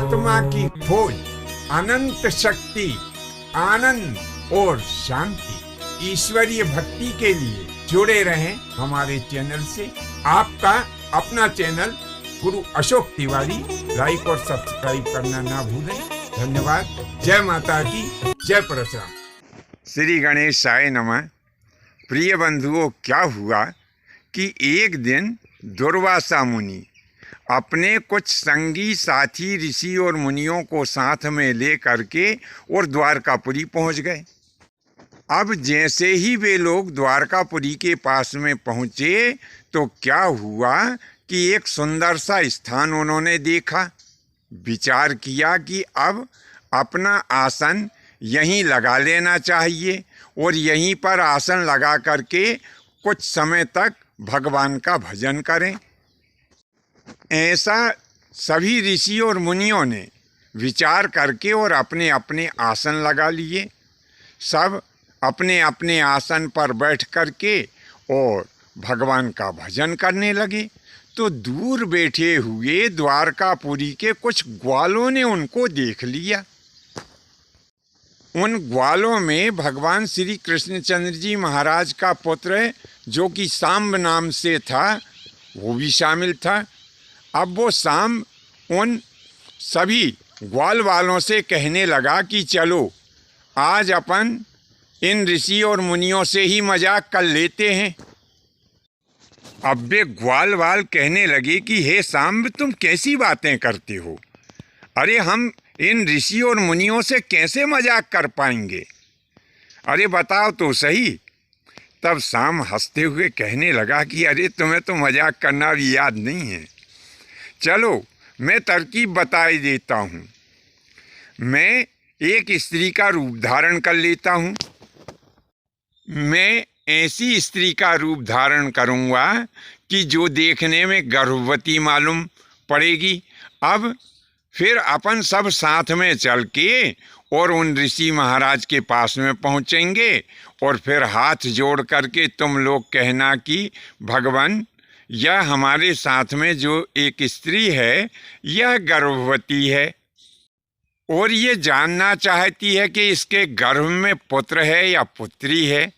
आत्मा की खोज, अनंत शक्ति, आनंद और शांति, ईश्वरीय भक्ति के लिए जुड़े रहें हमारे चैनल से। आपका अपना चैनल गुरु अशोक तिवारी, लाइक और सब्सक्राइब करना ना भूलें। धन्यवाद। जय माता की, जय परशुराम। श्री गणेशाय नमः। प्रिय बंधुओं, क्या हुआ कि एक दिन दुर्वासा मुनि अपने कुछ संगी साथी ऋषि और मुनियों को साथ में ले करके और द्वारकापुरी पहुंच गए। अब जैसे ही वे लोग द्वारकापुरी के पास में पहुंचे तो क्या हुआ कि एक सुंदर सा स्थान उन्होंने देखा। विचार किया कि अब अपना आसन यहीं लगा लेना चाहिए और यहीं पर आसन लगा करके कुछ समय तक भगवान का भजन करें। ऐसा सभी ऋषि और मुनियों ने विचार करके और अपने अपने आसन लगा लिए। सब अपने अपने आसन पर बैठ करके और भगवान का भजन करने लगे। तो दूर बैठे हुए द्वारकापुरी के कुछ ग्वालों ने उनको देख लिया। उन ग्वालों में भगवान श्री कृष्णचंद्र जी महाराज का पुत्र जो कि सांब नाम से था, वो भी शामिल था। अब वो सांब उन सभी ग्वाल वालों से कहने लगा कि चलो आज अपन इन ऋषि और मुनियों से ही मजाक कर लेते हैं। अब वे ग्वाल वाल कहने लगे कि हे सांब, तुम कैसी बातें करते हो? अरे हम इन ऋषि और मुनियों से कैसे मजाक कर पाएंगे? अरे बताओ तो सही। तब सांब हंसते हुए कहने लगा कि अरे तुम्हें तो मजाक करना भी याद नहीं है। चलो मैं तरकीब बता देता हूँ। मैं एक स्त्री का रूप धारण कर लेता हूँ। मैं ऐसी स्त्री का रूप धारण करूँगा कि जो देखने में गर्भवती मालूम पड़ेगी। अब फिर अपन सब साथ में चल के और उन ऋषि महाराज के पास में पहुँचेंगे और फिर हाथ जोड़ करके तुम लोग कहना कि भगवान, यह हमारे साथ में जो एक स्त्री है यह गर्भवती है और ये जानना चाहती है कि इसके गर्भ में पुत्र है या पुत्री है।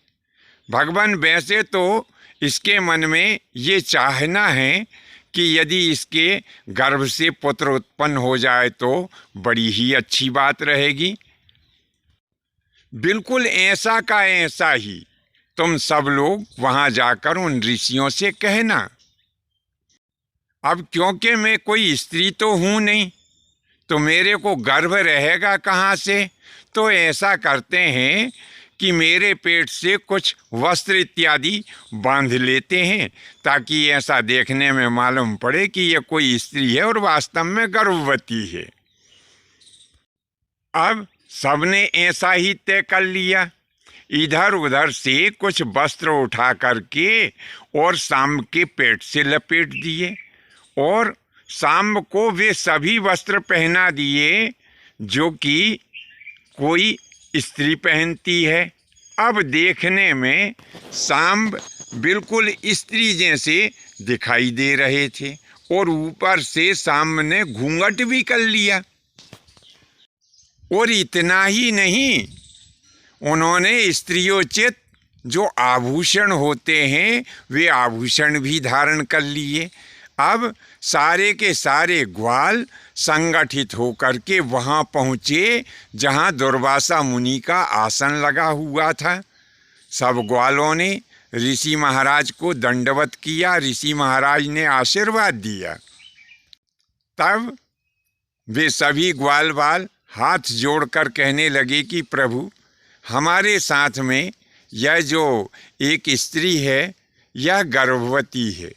भगवान, वैसे तो इसके मन में ये चाहना है कि यदि इसके गर्भ से पुत्र उत्पन्न हो जाए तो बड़ी ही अच्छी बात रहेगी। बिल्कुल ऐसा का ऐसा ही तुम सब लोग वहाँ जाकर उन ऋषियों से कहना। अब क्योंकि मैं कोई स्त्री तो हूँ नहीं, तो मेरे को गर्भ रहेगा कहाँ से? तो ऐसा करते हैं कि मेरे पेट से कुछ वस्त्र इत्यादि बांध लेते हैं ताकि ऐसा देखने में मालूम पड़े कि यह कोई स्त्री है और वास्तव में गर्भवती है। अब सबने ऐसा ही तय कर लिया। इधर उधर से कुछ वस्त्र उठा करके और सांब के पेट से लपेट दिए और सांब को वे सभी वस्त्र पहना दिए जो कि कोई स्त्री पहनती है। अब देखने में सांब बिल्कुल स्त्री जैसे दिखाई दे रहे थे और ऊपर से सांब ने घूंघट भी कर लिया। और इतना ही नहीं, उन्होंने स्त्रियोचित जो आभूषण होते हैं वे आभूषण भी धारण कर लिए। अब सारे के सारे ग्वाल संगठित होकर के वहाँ पहुँचे जहाँ दुर्वासा मुनि का आसन लगा हुआ था। सब ग्वालों ने ऋषि महाराज को दंडवत किया। ऋषि महाराज ने आशीर्वाद दिया। तब वे सभी ग्वाल वाल हाथ जोड़कर कहने लगे कि प्रभु, हमारे साथ में यह जो एक स्त्री है यह गर्भवती है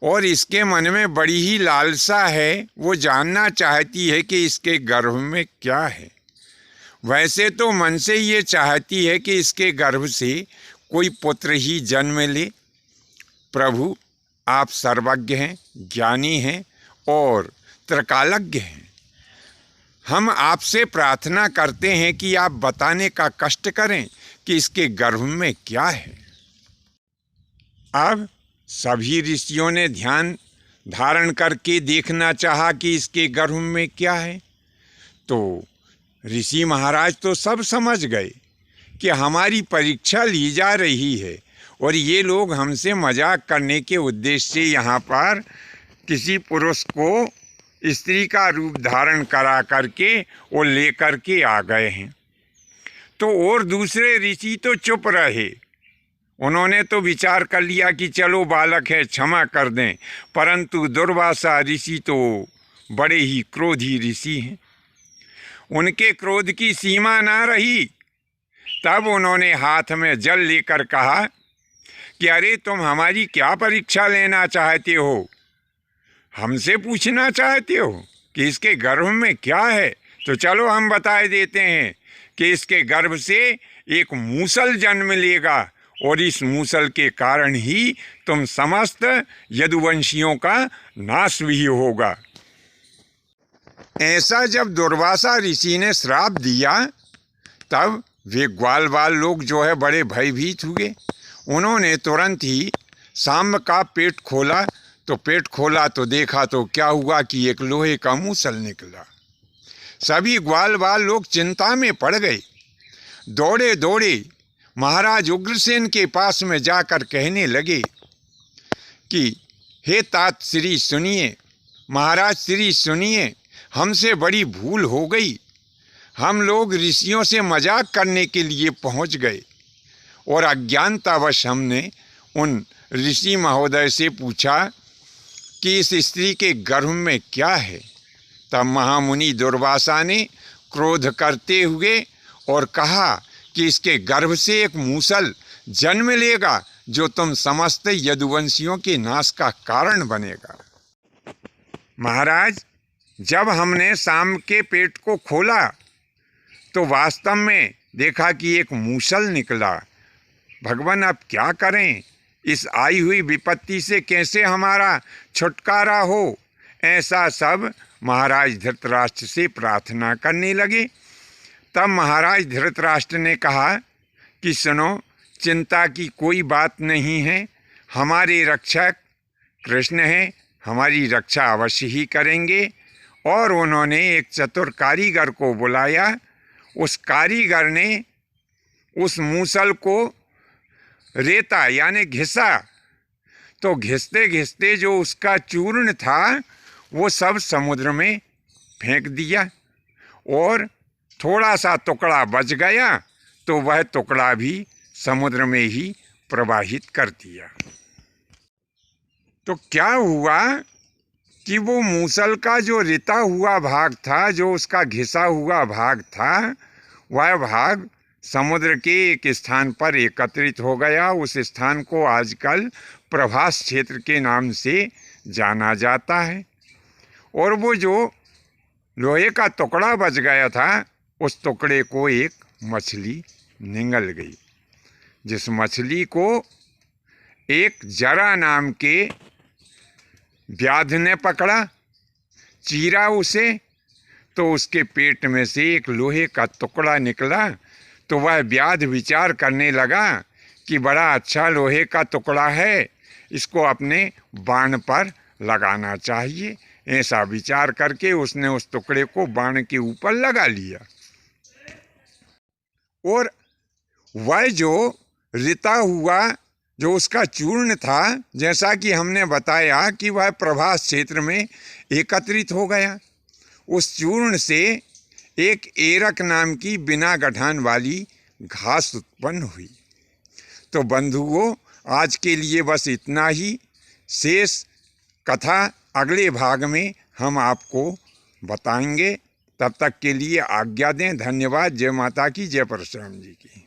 और इसके मन में बड़ी ही लालसा है। वो जानना चाहती है कि इसके गर्भ में क्या है। वैसे तो मन से ये चाहती है कि इसके गर्भ से कोई पुत्र ही जन्म ले। प्रभु, आप सर्वज्ञ हैं, ज्ञानी हैं और त्रिकालज्ञ हैं। हम आपसे प्रार्थना करते हैं कि आप बताने का कष्ट करें कि इसके गर्भ में क्या है। अब सभी ऋषियों ने ध्यान धारण करके देखना चाहा कि इसके गर्भ में क्या है। तो ऋषि महाराज तो सब समझ गए कि हमारी परीक्षा ली जा रही है और ये लोग हमसे मजाक करने के उद्देश्य से यहाँ पर किसी पुरुष को स्त्री का रूप धारण करा करके और लेकर के आ गए हैं। तो और दूसरे ऋषि तो चुप रहे, उन्होंने तो विचार कर लिया कि चलो बालक है क्षमा कर दें, परंतु दुर्वासा ऋषि तो बड़े ही क्रोधी ऋषि हैं, उनके क्रोध की सीमा ना रही। तब उन्होंने हाथ में जल लेकर कहा कि अरे तुम हमारी क्या परीक्षा लेना चाहते हो, हमसे पूछना चाहते हो कि इसके गर्भ में क्या है? तो चलो हम बता देते हैं कि इसके गर्भ से एक मूसल जन्म लेगा और इस मूसल के कारण ही तुम समस्त यदुवंशियों का नाश भी होगा। ऐसा जब दुर्वासा ऋषि ने श्राप दिया तब वे ग्वाल बाल लोग जो है बड़े भयभीत हुए। उन्होंने तुरंत ही सांब का पेट खोला, तो पेट खोला तो देखा तो क्या हुआ कि एक लोहे का मूसल निकला। सभी ग्वाल बाल लोग चिंता में पड़ गए, दौड़े दौड़े महाराज उग्रसेन के पास में जाकर कहने लगे कि हे तात श्री सुनिए, महाराज श्री सुनिए, हमसे बड़ी भूल हो गई। हम लोग ऋषियों से मजाक करने के लिए पहुंच गए और अज्ञानतावश हमने उन ऋषि महोदय से पूछा कि इस स्त्री के गर्भ में क्या है। तब महामुनि दुर्वासा ने क्रोध करते हुए और कहा कि इसके गर्भ से एक मूसल जन्म लेगा जो तुम समस्त यदुवंशियों के नाश का कारण बनेगा। महाराज, जब हमने सांब के पेट को खोला तो वास्तव में देखा कि एक मूसल निकला। भगवान अब क्या करें, इस आई हुई विपत्ति से कैसे हमारा छुटकारा हो? ऐसा सब महाराज धृतराष्ट्र से प्रार्थना करने लगे। तब महाराज धृतराष्ट्र ने कहा कि सुनो, चिंता की कोई बात नहीं है, हमारे रक्षक कृष्ण हैं, हमारी रक्षा अवश्य ही करेंगे। और उन्होंने एक चतुर कारीगर को बुलाया। उस कारीगर ने उस मूसल को रेता यानी घिसा, तो घिसते घिसते जो उसका चूर्ण था वो सब समुद्र में फेंक दिया और थोड़ा सा टुकड़ा बच गया तो वह टुकड़ा भी समुद्र में ही प्रवाहित कर दिया। तो क्या हुआ कि वो मूसल का जो रिता हुआ भाग था, जो उसका घिसा हुआ भाग था, वह भाग समुद्र के एक स्थान पर एकत्रित हो गया। उस स्थान को आजकल प्रभास क्षेत्र के नाम से जाना जाता है। और वो जो लोहे का टुकड़ा बच गया था, उस टुकड़े को एक मछली निगल गई, जिस मछली को एक जरा नाम के व्याध ने पकड़ा, चीरा उसे, तो उसके पेट में से एक लोहे का टुकड़ा निकला। तो वह व्याध विचार करने लगा कि बड़ा अच्छा लोहे का टुकड़ा है, इसको अपने बाण पर लगाना चाहिए। ऐसा विचार करके उसने उस टुकड़े को बाण के ऊपर लगा लिया और वह जो रिता हुआ जो उसका चूर्ण था, जैसा कि हमने बताया कि वह प्रभास क्षेत्र में एकत्रित हो गया। उस चूर्ण से एक एरक नाम की बिना गठान वाली घास उत्पन्न हुई। तो बंधुओं, आज के लिए बस इतना ही। शेष कथा अगले भाग में हम आपको बताएंगे। तब तक के लिए आज्ञा दें। धन्यवाद। जय माता की, जय परशुराम जी की।